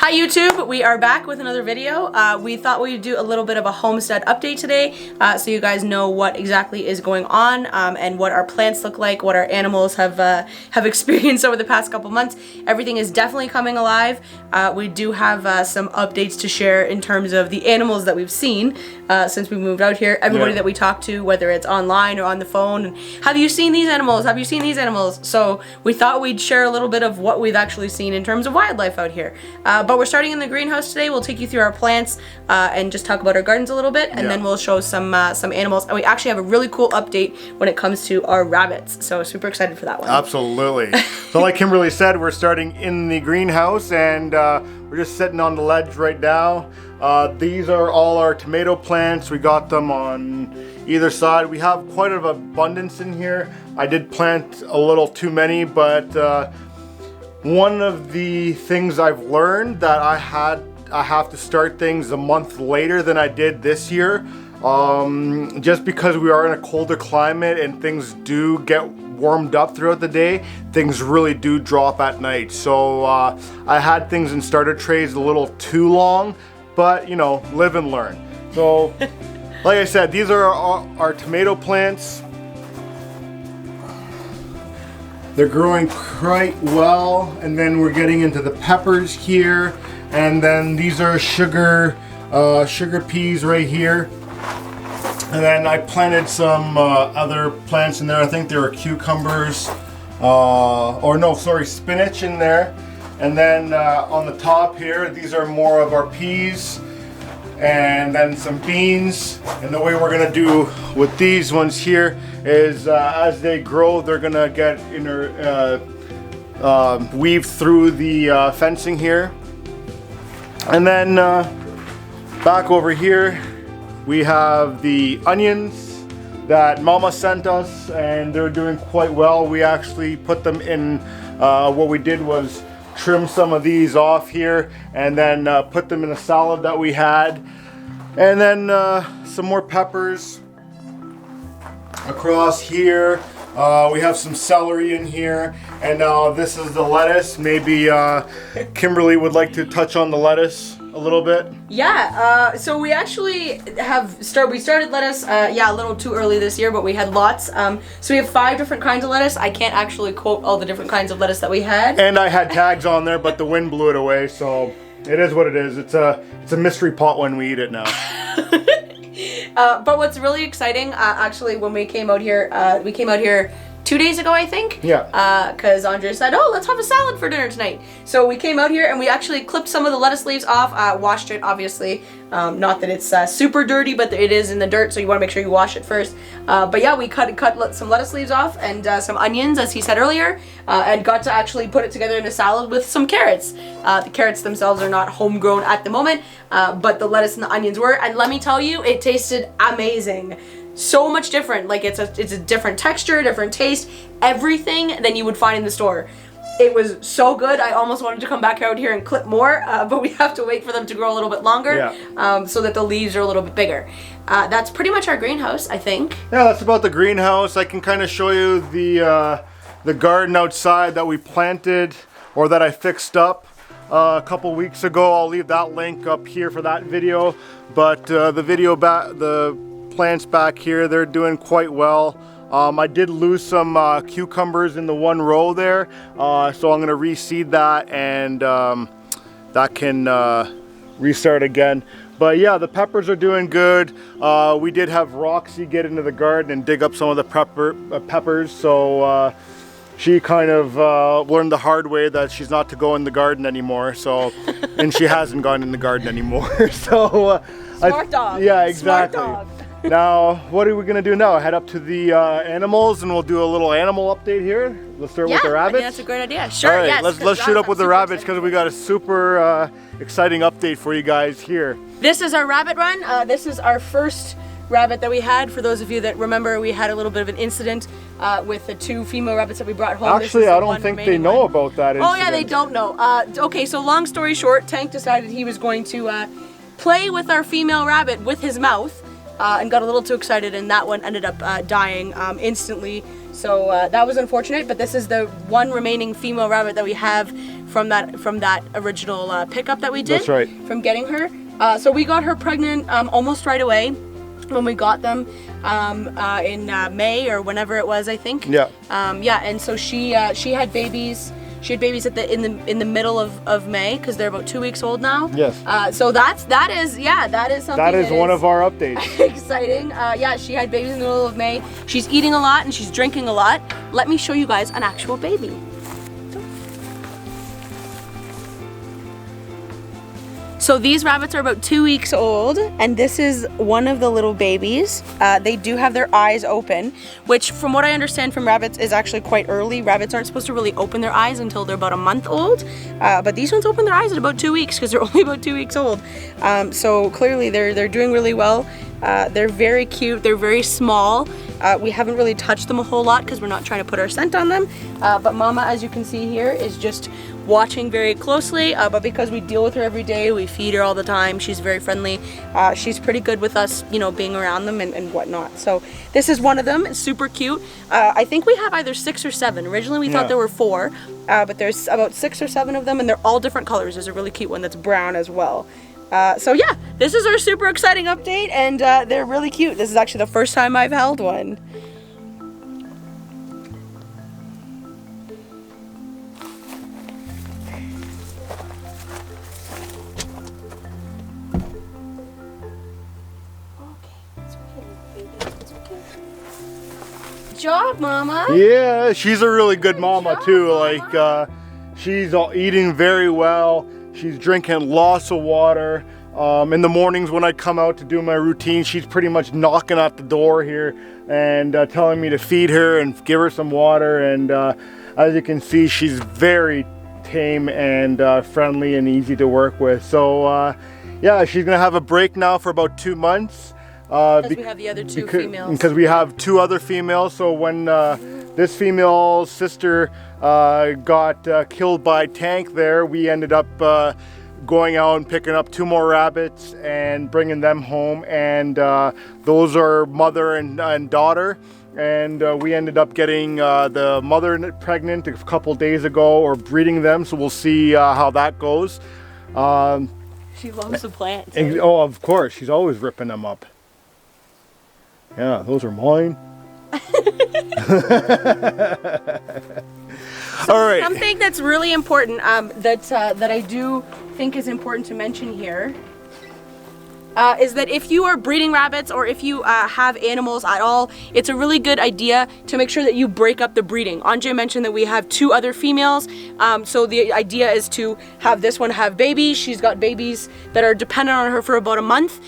Hi YouTube, we are back with another video. We thought we'd do a little bit of a homestead update today so you guys know what exactly is going on and what our plants look like, what our animals have experienced over the past couple months. Everything is definitely coming alive. We do have some updates to share in terms of the animals that we've seen since we moved out here. Everybody that we talk to, whether it's online or on the phone, and have you seen these animals? Have you seen these animals? So we thought we'd share a little bit of what we've actually seen in terms of wildlife out here. But we're starting in the greenhouse today. We'll take you through our plants and just talk about our gardens a little bit, and then we'll show some animals. And we actually have a really cool update when it comes to our rabbits. So super excited for that one. Absolutely. So like Kimberly said, we're starting in the greenhouse, and we're just sitting on the ledge right now. These are all our tomato plants. We got them on either side. We have quite an abundance in here. I did plant a little too many, but one of the things I've learned that I have to start things a month later than I did this year, just because we are in a colder climate and things do get warmed up throughout the day, things really do drop at night. So I had things in starter trays a little too long, but you know, live and learn. So like I said, these are our tomato plants. They're growing quite well, and then we're getting into the peppers here, and then these are sugar peas right here. And then I planted some other plants in there. I think there are cucumbers, or no, sorry, spinach in there. And then on the top here, these are more of our peas, and then some beans. And the way we're gonna do with these ones here is as they grow, they're gonna get weaved through the fencing here. And then back over here, we have the onions that Mama sent us, and they're doing quite well. We actually put them in, what we did was trim some of these off here and then put them in a salad that we had. And then some more peppers across here. We have some celery in here, and this is the lettuce. Maybe Kimberly would like to touch on the lettuce a little bit. Yeah, so we actually we started lettuce, a little too early this year, but we had lots. So we have 5 different kinds of lettuce. I can't actually quote all the different kinds of lettuce that we had. And I had tags on there, but the wind blew it away, so it is what it is. It's a mystery pot when we eat it now. But what's really exciting, actually, when we came out here 2 days ago, I think. Yeah. Because Andrea said, oh, let's have a salad for dinner tonight. So we came out here and we actually clipped some of the lettuce leaves off, washed it, obviously. Not that it's super dirty, but it is in the dirt, so you want to make sure you wash it first. But yeah, we cut some lettuce leaves off and some onions, as he said earlier, and got to actually put it together in a salad with some carrots. The carrots themselves are not homegrown at the moment, but the lettuce and the onions were, and let me tell you, it tasted amazing. So much different. Like it's a different texture, different taste, everything than you would find in the store. It was so good. I almost wanted to come back out here and clip more, but we have to wait for them to grow a little bit longer, so that the leaves are a little bit bigger. That's pretty much our greenhouse, I think. Yeah, that's about the greenhouse. I can kind of show you the garden outside that we planted, or that I fixed up a couple weeks ago. I'll leave that link up here for that video. But the plants back here, they're doing quite well. I did lose some cucumbers in the one row there, so I'm going to reseed that, and that can restart again. But yeah, the peppers are doing good. We did have Roxy get into the garden and dig up some of the peppers, so she kind of learned the hard way that she's not to go in the garden anymore. So, and she hasn't gone in the garden anymore. So Smart dog. Yeah, exactly. Smart dog. Now, what are we going to do now? Head up to the animals, and we'll do a little animal update here. Let's start with the rabbits. Yeah, that's a great idea. Sure, all right, yes. let's shoot up with the rabbits, because we got a super exciting update for you guys here. This is our rabbit run. This is our first rabbit that we had. For those of you that remember, we had a little bit of an incident with the 2 female rabbits that we brought home. Actually, I don't think they know about that incident. Oh yeah, they don't know. Okay, so long story short, Tank decided he was going to play with our female rabbit with his mouth, and got a little too excited, and that one ended up dying instantly. So that was unfortunate, but this is the one remaining female rabbit that we have from that original pickup that we did. That's right. From getting her. So we got her pregnant almost right away when we got them in May or whenever it was, I think. Yeah. Yeah, and so she had babies. She had babies in the middle of May because they're about 2 weeks old now. Yes. So that is something. That is one of our updates. Exciting. Yeah, she had babies in the middle of May. She's eating a lot and she's drinking a lot. Let me show you guys an actual baby. So these rabbits are about 2 weeks old, and this is one of the little babies. They do have their eyes open, which from what I understand from rabbits is actually quite early. Rabbits aren't supposed to really open their eyes until they're about a month old, but these ones open their eyes at about 2 weeks because they're only about 2 weeks old. So clearly they're doing really well. They're very cute, they're very small. We haven't really touched them a whole lot because we're not trying to put our scent on them, but Mama, as you can see here, is just watching very closely, but because we deal with her every day, we feed her all the time, she's very friendly. She's pretty good with us, you know, being around them and whatnot. So this is one of them. It's super cute. I think we have either 6 or 7. Originally we thought there were 4, but there's about 6 or 7 of them, and they're all different colors. There's a really cute one that's brown as well. So yeah, this is our super exciting update, and they're really cute. This is actually the first time I've held one. Good job, Mama. Yeah, she's a really good mama too. Like she's eating very well. She's drinking lots of water. In the mornings when I come out to do my routine, she's pretty much knocking at the door here and telling me to feed her and give her some water. And as you can see, she's very tame and friendly and easy to work with. So yeah, she's gonna have a break now for about 2 months. Because we have the other 2 females. Because we have 2 other females. So when this female sister got killed by tank there, we ended up going out and picking up 2 more rabbits and bringing them home. And those are mother and daughter. And we ended up getting the mother pregnant a couple days ago, or breeding them. So we'll see how that goes. She loves the plants. Oh, of course. She's always ripping them up. Yeah, those are mine. All right. Something that's really important that I do think is important to mention here is that if you are breeding rabbits, or if you have animals at all, it's a really good idea to make sure that you break up the breeding. Andre mentioned that we have 2 other females, so the idea is to have this one have babies. She's got babies that are dependent on her for about a month.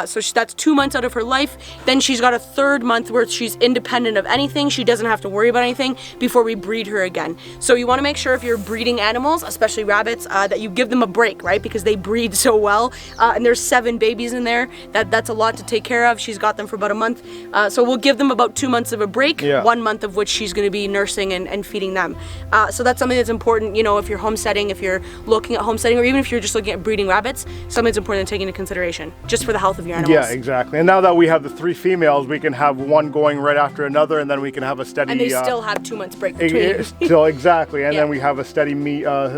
So that's 2 months out of her life. Then she's got a 3rd month where she's independent of anything. She doesn't have to worry about anything before we breed her again. So you want to make sure if you're breeding animals, especially rabbits, that you give them a break, right? Because they breed so well. And there's 7 babies in there. That's a lot to take care of. She's got them for about a month. So we'll give them about 2 months of a break, 1 month of which she's going to be nursing and feeding them. So that's something that's important, you know, if you're homesteading, if you're looking at homesteading, or even if you're just looking at breeding rabbits, something that's important to take into consideration, just for the health of your animals. Yeah, exactly. And now that we have the 3 females, we can have one going right after another, and then we can have a steady... And they still have 2 months break between. Still, exactly. And then we have a steady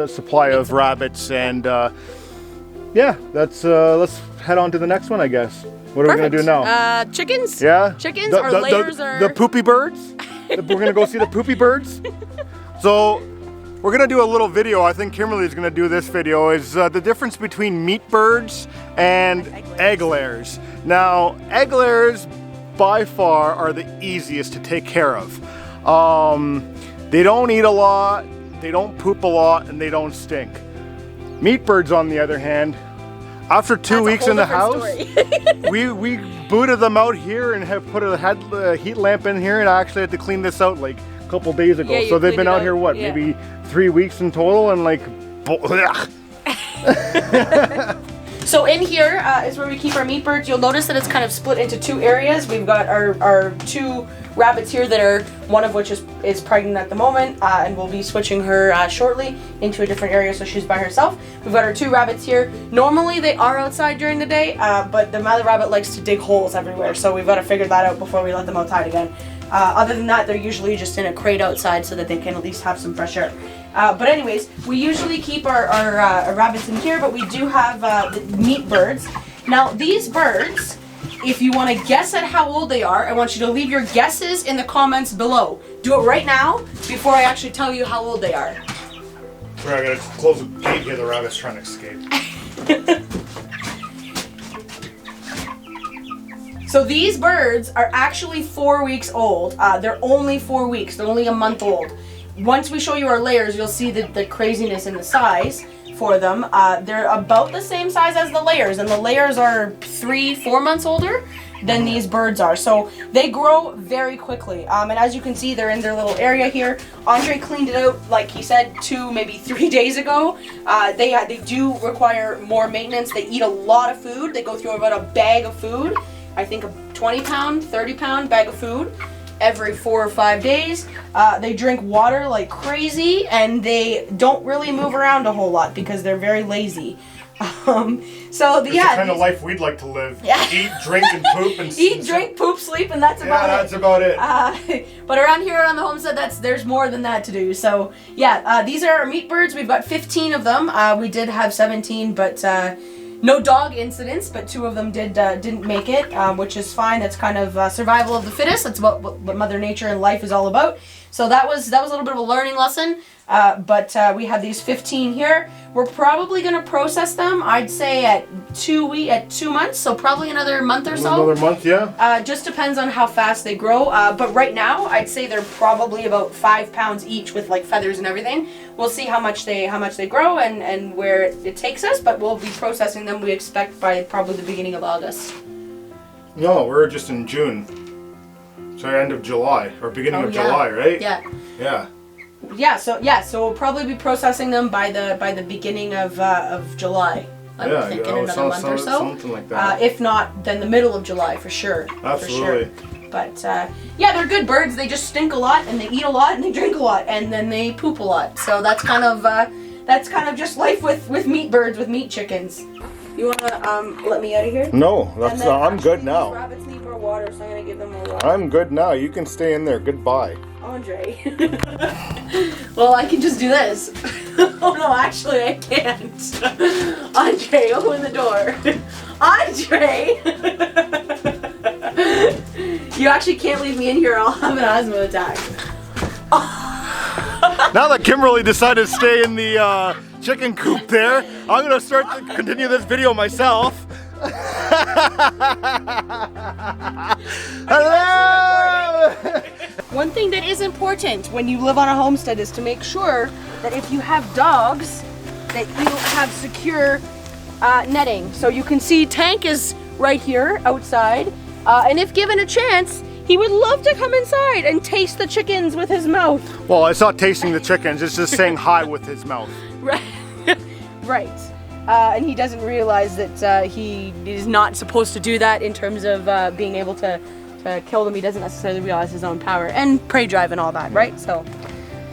supply of rabbits. And yeah, let's head on to the next one, I guess. What are we going to do now? Chickens? Yeah? Chickens, our layers are... The poopy birds? We're going to go see the poopy birds? So... we're going to do a little video. I think Kimberly's going to do this video. Is the difference between meat birds and egg layers. Now, egg layers by far are the easiest to take care of. They don't eat a lot, they don't poop a lot, and they don't stink. Meat birds, on the other hand, after 2 weeks in the house, we booted them out here and have put a heat lamp in here, and I actually had to clean this out like a couple days ago. Yeah, so they've been out here, what, maybe 3 weeks in total, and like... So in here is where we keep our meat birds. You'll notice that it's kind of split into 2 areas. We've got our 2 rabbits here that are, one of which is pregnant at the moment, and we'll be switching her shortly into a different area, so she's by herself. We've got our 2 rabbits here. Normally they are outside during the day, but the mother rabbit likes to dig holes everywhere, so we've got to figure that out before we let them outside again. Other than that, they're usually just in a crate outside so that they can at least have some fresh air. But anyways, we usually keep our rabbits in here, but we do have the meat birds. Now, these birds, if you want to guess at how old they are, I want you to leave your guesses in the comments below. Do it right now before I actually tell you how old they are. Sorry, I gotta close the gate here. The rabbit's trying to escape. So these birds are actually 4 weeks old. They're only 4 weeks. They're only a month old. Once we show you our layers, you'll see the craziness in the size for them. They're about the same size as the layers, and the layers are 3-4 months older than these birds are. So they grow very quickly. And as you can see, they're in their little area here. Andre cleaned it out, like he said, 2, maybe 3 days ago. They do require more maintenance. They eat a lot of food. They go through about a bag of food. I think a 20-pound, 30-pound bag of food every 4 or 5 days. They drink water like crazy, and they don't really move around a whole lot because they're very lazy. It's the kind of life we'd like to live. Yeah. Eat, drink, and poop, and eat, drink, poop, sleep, and that's about it. Yeah, that's about it. But around here on the homestead, there's more than that to do. So yeah, these are our meat birds. We've got 15 of them. We did have 17, but no dog incidents, but 2 of them didn't make it, which is fine. That's kind of survival of the fittest. That's what Mother Nature and life is all about. So that was a little bit of a learning lesson. But we have these 15 here. We're probably going to process them, I'd say, at 2 months, so probably another month or so. Another month, yeah. Just depends on how fast they grow. But right now, I'd say they're probably about 5 pounds each with like feathers and everything. We'll see how much they grow and where it takes us, but we'll be processing them, we expect, by probably the beginning of August. No, we're just in June. So end of July, or beginning of July, right? Yeah. Yeah. So we'll probably be processing them by the beginning of July. I'm thinking another month or so. Something like that. If not, then the middle of July for sure. Absolutely. For sure. But they're good birds. They just stink a lot, and they eat a lot, and they drink a lot, and then they poop a lot. So that's kind of just life with meat birds, with meat chickens. You wanna let me out of here? No, I'm good now. These rabbits need more water, so I'm gonna give them more water. I'm good now. You can stay in there. Goodbye. Andre. Well, I can just do this. Oh no, actually I can't. Andre, open the door. Andre! You actually can't leave me in here or I'll have an asthma attack. Now that Kimberly decided to stay in the chicken coop there, I'm going to continue this video myself. Hello! One thing that is important when you live on a homestead is to make sure that if you have dogs, that you have secure netting. So you can see Tank is right here outside, and if given a chance, he would love to come inside and taste the chickens with his mouth. Well, it's not tasting the chickens, it's just saying hi with his mouth. Right. Right. And he doesn't realize that he is not supposed to do that in terms of being able to kill them. He doesn't necessarily realize his own power and prey drive and all that, right? So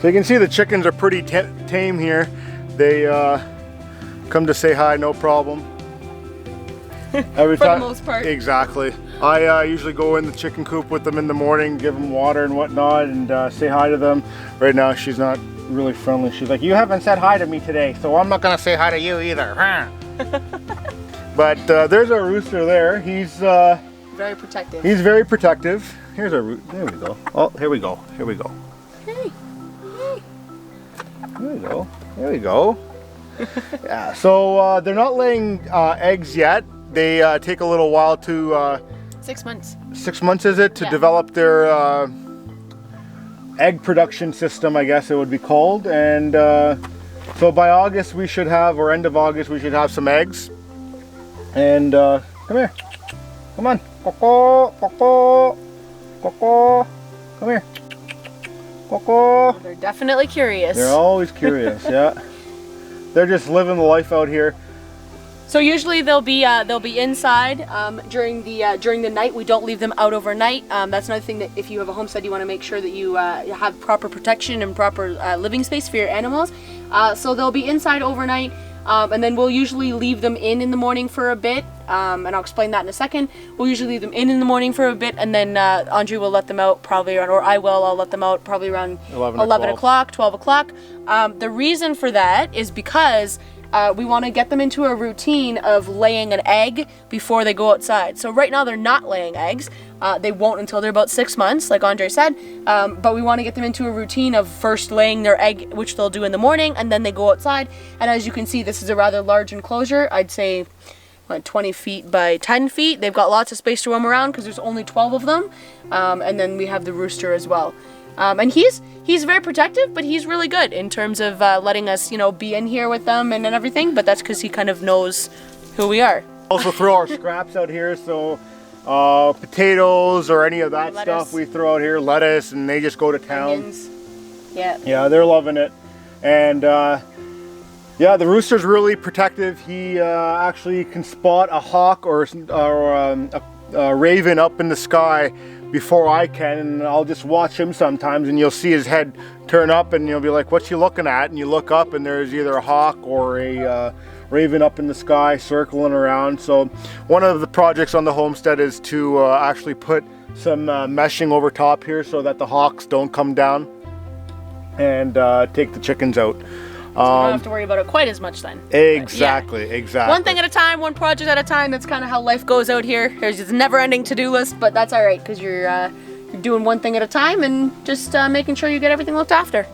you can see the chickens are pretty tame here. They come to say hi, no problem. Every for time, the most part. Exactly. I usually go in the chicken coop with them in the morning, give them water and whatnot, and say hi to them. Right now, she's not really friendly. She's like, you haven't said hi to me today, so I'm not gonna say hi to you either. But there's our rooster there. He's very protective. He's very protective. Here's our rooster. There we go. Oh, here we go. Here we go. Hey. There we go. There we go. Yeah. So they're not laying eggs yet. They take a little while to 6 months. 6 months is it to develop their egg production system, I guess it would be called. And so by August we should have, or end of August, we should have some eggs. And come here, come on, Coco, Coco, Coco, come here, Coco. They're definitely curious. They're always curious. Yeah, they're just living the life out here. So usually they'll be inside during the night. We don't leave them out overnight. That's another thing that if you have a homestead, you want to make sure that you have proper protection and proper living space for your animals. So they'll be inside overnight, and then we'll usually leave them in the morning for a bit. And I'll explain that in a second. We'll usually leave them in the morning for a bit, and then Andre will let them out probably around, or I'll let them out probably around 11 o'clock, 12 o'clock. The reason for that is because we want to get them into a routine of laying an egg before they go outside. So right now they're not laying eggs. They won't until they're about 6 months, like Andre said. But we want to get them into a routine of first laying their egg, which they'll do in the morning, and then they go outside. And as you can see, this is a rather large enclosure. I'd say 20 feet by 10 feet. They've got lots of space to roam around because there's only 12 of them. And then we have the rooster as well. And he's very protective, but he's really good in terms of letting us, be in here with them and everything. But that's because he kind of knows who we are. Also throw our scraps out here, so potatoes or any of that stuff we throw out here, lettuce, and they just go to town. Onions. Yeah. Yeah, they're loving it. And yeah, the rooster's really protective. He actually can spot a hawk or a raven up in the sky before I can, and I'll just watch him sometimes, and you'll see his head turn up, and you'll be like, "What you looking at?" And you look up, and there's either a hawk or a raven up in the sky circling around. So one of the projects on the homestead is to actually put some meshing over top here so that the hawks don't come down and take the chickens out. So you don't have to worry about it quite as much then. Exactly, exactly. One thing at a time, one project at a time. That's kind of how life goes out here. There's just a never-ending to-do list, but that's all right because you're doing one thing at a time and just making sure you get everything looked after.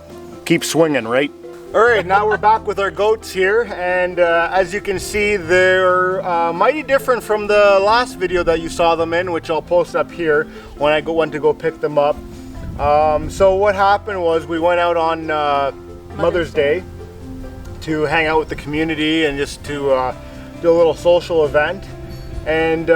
Keep swinging, right? All right, now we're back with our goats here, and as you can see, they're mighty different from the last video that you saw them in, which I'll post up here when I went to go pick them up. So what happened was we went out on Mother's Day to hang out with the community and just to do a little social event. And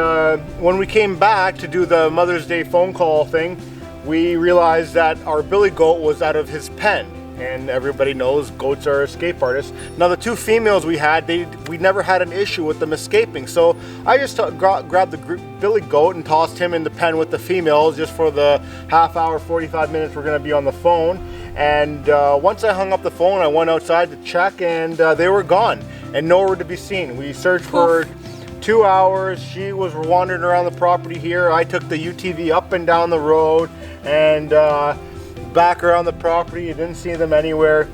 when we came back to do the Mother's Day phone call thing, we realized that our billy goat was out of his pen. And everybody knows goats are escape artists. Now the two females we had, we never had an issue with them escaping. So I just grabbed the billy goat and tossed him in the pen with the females just for the half hour, 45 minutes we're gonna be on the phone. And once I hung up the phone, I went outside to check, and they were gone and nowhere to be seen. We searched for 2 hours. She was wandering around the property here. I took the UTV up and down the road and back around the property. You didn't see them anywhere.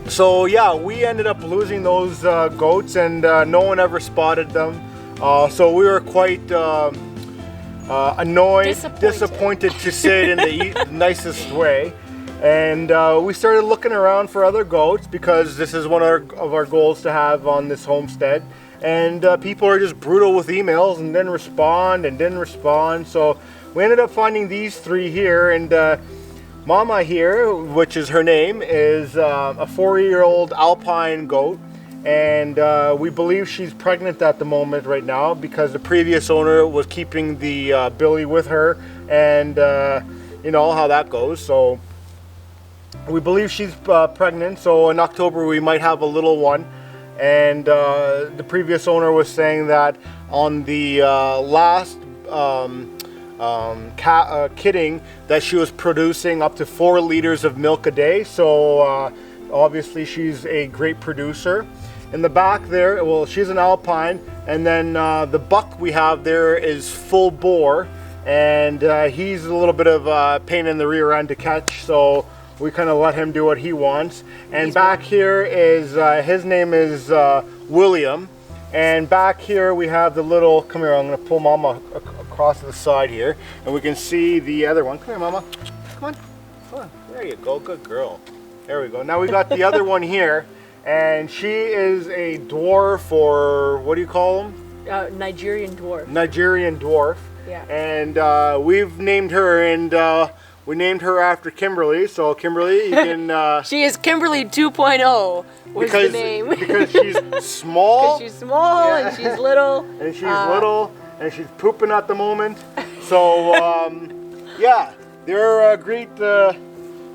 So yeah, we ended up losing those goats, and no one ever spotted them. So we were quite annoyed, disappointed to say it in the nicest way. And we started looking around for other goats because this is one of our goals to have on this homestead. And people are just brutal with emails and didn't respond. So we ended up finding these three here, and Mama here, which is her name, is a 4-year-old Alpine goat. And we believe she's pregnant at the moment right now because the previous owner was keeping the billy with her, and you know how that goes. So we believe she's pregnant, so in October we might have a little one. And the previous owner was saying that on the last kidding that she was producing up to 4 liters of milk a day. So obviously she's a great producer. In the back there, well, she's an Alpine, and then the buck we have there is full bore, and he's a little bit of a pain in the rear end to catch, so we kind of let him do what he wants. And he's back here is, his name is William. And back here we have the little, come here, I'm gonna pull Mama across to the side here, and we can see the other one. Come here, Mama, come on, come on, there you go, good girl. There we go. Now we got the other one here, and she is a dwarf, or what do you call them? Nigerian dwarf. Nigerian dwarf. Yeah. And we've named her, and we named her after Kimberly, so Kimberly, you can... she is Kimberly 2.0 was the name. Because she's small. Because she's small, yeah. And she's little. And she's little, and she's pooping at the moment. So, yeah, they're great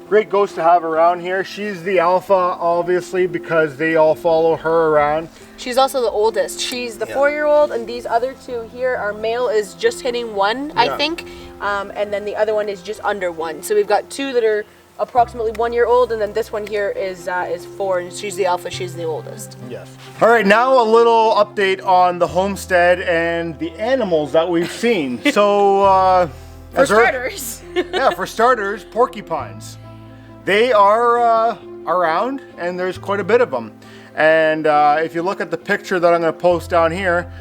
great ghost to have around here. She's the alpha, obviously, because they all follow her around. She's also the oldest. She's the 4-year-old, and these other two here, our male is just hitting 1, I think, and then the other one is just under 1. So we've got 2 that are approximately 1 year old, and then this one here is 4, and she's the alpha. She's the oldest. Yes. All right, now a little update on the homestead and the animals that we've seen. So, for starters, for starters, porcupines. They are around, and there's quite a bit of them. And if you look at the picture that I'm going to post down here,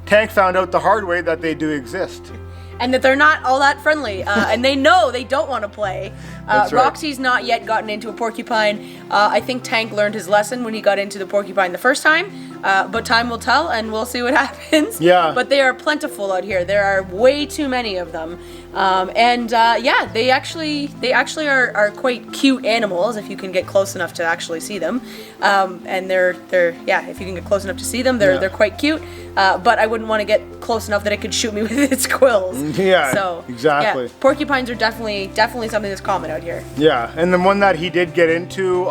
Tank found out the hard way that they do exist. And that they're not all that friendly, and they know they don't want to play. That's right. Roxy's not yet gotten into a porcupine. I think Tank learned his lesson when he got into the porcupine the first time, but time will tell, and we'll see what happens. Yeah. But they are plentiful out here. There are way too many of them, they actually are quite cute animals if you can get close enough to actually see them. And they're if you can get close enough to see them, they're quite cute. But I wouldn't want to get close enough that it could shoot me with its quills. Yeah, so, exactly. Yeah, porcupines are definitely something that's common out here. Yeah, and the one that he did get into,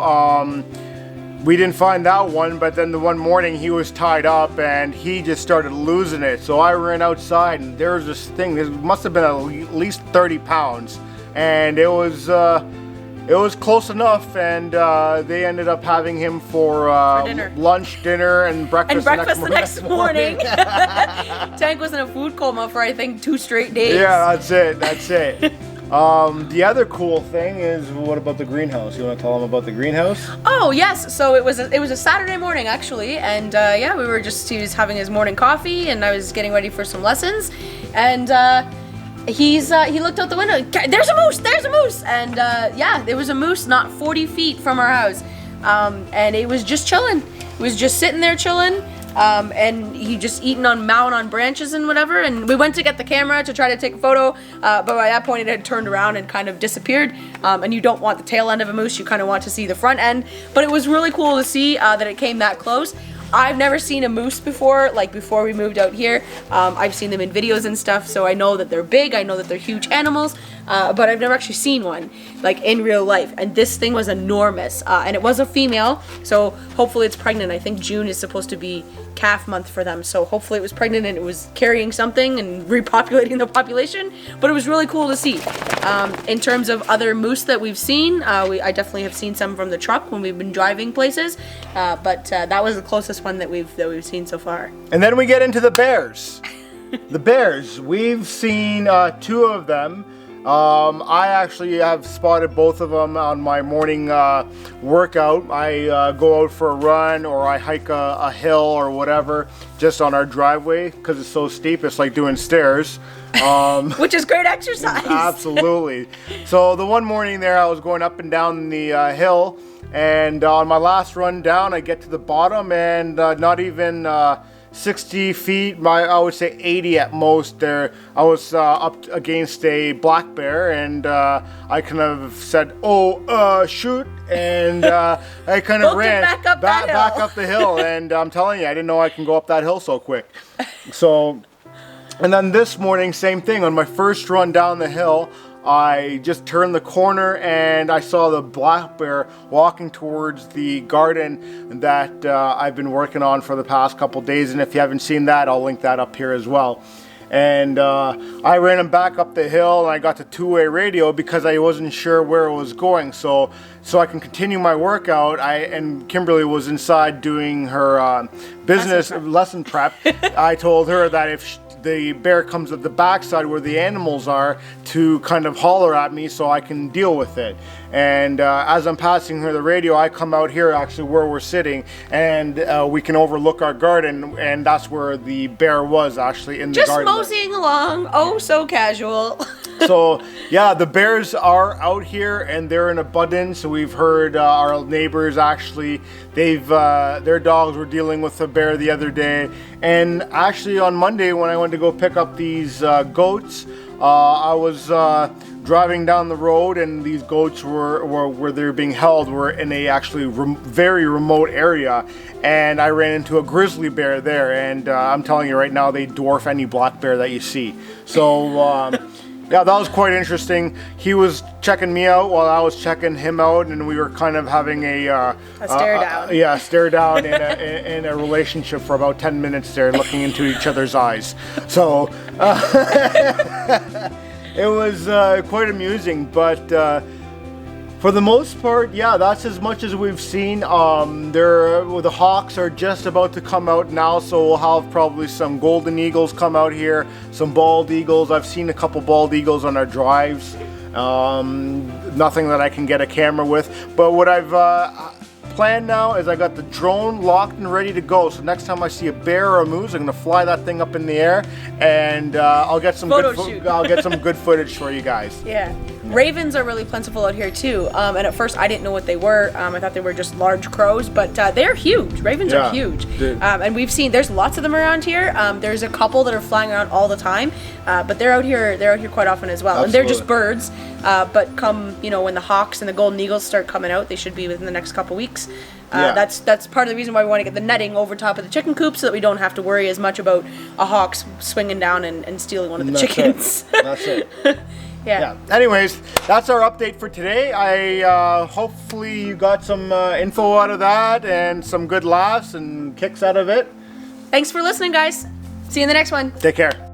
we didn't find that one, but then the one morning he was tied up and he just started losing it. So I ran outside and there was this thing, this must have been at least 30 pounds. And it was close enough, and they ended up having him for dinner. lunch, dinner, and breakfast, the next morning. Tank was in a food coma for I think 2 straight days. Yeah, that's it. The other cool thing is, what about the greenhouse? You want to tell them about the greenhouse? Oh yes, so it was a Saturday morning actually, and he was having his morning coffee, and I was getting ready for some lessons, and he looked out the window. There's a moose, and there was a moose not 40 feet from our house, and it was just chilling. It was just sitting there chilling. And he just eating on branches and whatever, and we went to get the camera to try to take a photo, but by that point it had turned around and kind of disappeared, and you don't want the tail end of a moose, you kind of want to see the front end, but it was really cool to see that it came that close. I've never seen a moose before, like before we moved out here. I've seen them in videos and stuff, so I know that they're big, I know that they're huge animals, but I've never actually seen one, like in real life, and this thing was enormous, and it was a female, so hopefully it's pregnant. I think June is supposed to be calf month for them, so hopefully it was pregnant and it was carrying something and repopulating the population, but it was really cool to see. In terms of other moose that we've seen, I definitely have seen some from the truck when we've been driving places, but that was the closest one that we've seen so far. And then we get into the bears. The bears, we've seen 2 of them. I actually have spotted both of them on my morning workout. I go out for a run, or I hike a hill or whatever, just on our driveway, because it's so steep, it's like doing stairs. Which is great exercise. Absolutely. So the one morning there, I was going up and down the hill, and on my last run down, I get to the bottom, and not even 60 feet, I would say 80 at most there, I was up against a black bear, and I kind of said, shoot, and I kind of ran back up the hill, and I'm telling you, I didn't know I can go up that hill so quick. So, and then this morning, same thing, on my first run down the hill, I just turned the corner and I saw the black bear walking towards the garden that I've been working on for the past couple days, and if you haven't seen that, I'll link that up here as well. And I ran him back up the hill, and I got the 2-way radio because I wasn't sure where it was going, so I can continue my workout. And Kimberly was inside doing her business lesson prep. I told her that if the bear comes at the backside where the animals are, to kind of holler at me so I can deal with it. And as I'm passing her the radio, I come out here actually where we're sitting, and we can overlook our garden, and that's where the bear was actually in the garden. Just moseying along, oh so casual. So yeah, the bears are out here and they're in abundance. So we've heard our neighbors actually, their dogs were dealing with a bear the other day. And actually on Monday when I went to go pick up these goats, I was driving down the road, and these goats were where they were being held were in a actually very remote area, and I ran into a grizzly bear there, and I'm telling you right now, they dwarf any black bear that you see. So Yeah, that was quite interesting. He was checking me out while I was checking him out, and we were kind of having a stare down. Yeah, stare down in a relationship for about 10 minutes there, looking into each other's eyes. So it was quite amusing, but for the most part, yeah, that's as much as we've seen. The hawks are just about to come out now, so we'll have probably some golden eagles come out here, some bald eagles. I've seen a couple bald eagles on our drives. Nothing that I can get a camera with, but what I've planned now is I got the drone locked and ready to go. So next time I see a bear or a moose, I'm gonna fly that thing up in the air, and I'll get some good footage for you guys. Yeah. Ravens are really plentiful out here too, and at first I didn't know what they were. I thought they were just large crows, but they're huge. Ravens are huge, and we've seen there's lots of them around here. There's a couple that are flying around all the time, but they're out here quite often as well. Absolutely. And they're just birds, but come when the hawks and the golden eagles start coming out, they should be within the next couple weeks. That's part of the reason why we want to get the netting over top of the chicken coop, so that we don't have to worry as much about a hawk swinging down and stealing one of the chickens. That's it. Yeah. Anyways, that's our update for today. I hopefully you got some info out of that and some good laughs and kicks out of it. Thanks for listening, guys. See you in the next one. Take care.